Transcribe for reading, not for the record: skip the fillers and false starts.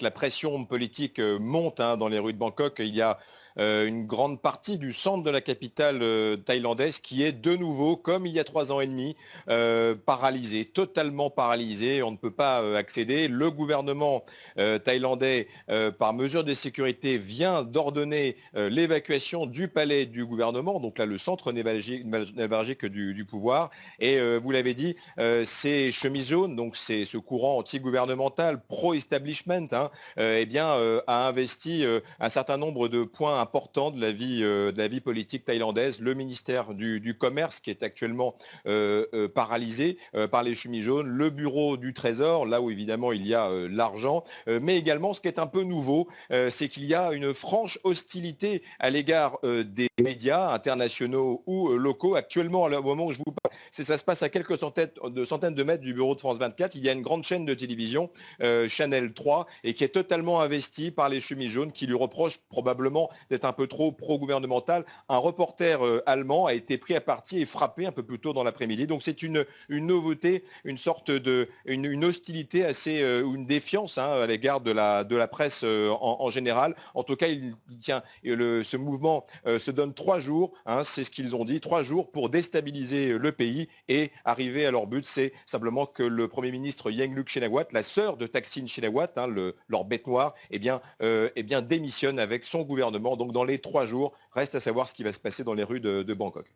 La pression politique monte dans les rues de Bangkok. Il y a une grande partie du centre de la capitale thaïlandaise qui est de nouveau, comme il y a 3 ans et demi, paralysée, totalement paralysée. On ne peut pas accéder. Le gouvernement thaïlandais, par mesure de sécurité, vient d'ordonner l'évacuation du palais du gouvernement. Donc là, le centre névralgique du pouvoir. Et vous l'avez dit, ces chemises jaunes, donc c'est ce courant anti-gouvernemental, pro-establishment, a investi un certain nombre de points importants de la vie politique thaïlandaise. Le ministère du Commerce, qui est actuellement paralysé par les chemises jaunes, le bureau du Trésor, là où évidemment il y a l'argent, mais également ce qui est un peu nouveau, c'est qu'il y a une franche hostilité à l'égard des médias internationaux ou locaux. Actuellement, au moment où je vous parle, ça se passe à quelques centaines de mètres du bureau de France 24. Il y a une grande chaîne de télévision, Channel 3, et qui est totalement investi par les chemises jaunes, qui lui reprochent probablement d'être un peu trop pro-gouvernemental. Un reporter allemand a été pris à partie et frappé un peu plus tôt dans l'après-midi. Donc c'est une nouveauté, une sorte une hostilité assez, ou une défiance à l'égard de la presse en général. En tout cas, ce mouvement se donne 3 jours, c'est ce qu'ils ont dit, 3 jours pour déstabiliser le pays et arriver à leur but. C'est simplement que le Premier ministre Yingluck Shinawatra, la sœur de Thaksin Shinawatra, leur bête noire, démissionne avec son gouvernement. Donc dans les 3 jours, reste à savoir ce qui va se passer dans les rues de Bangkok.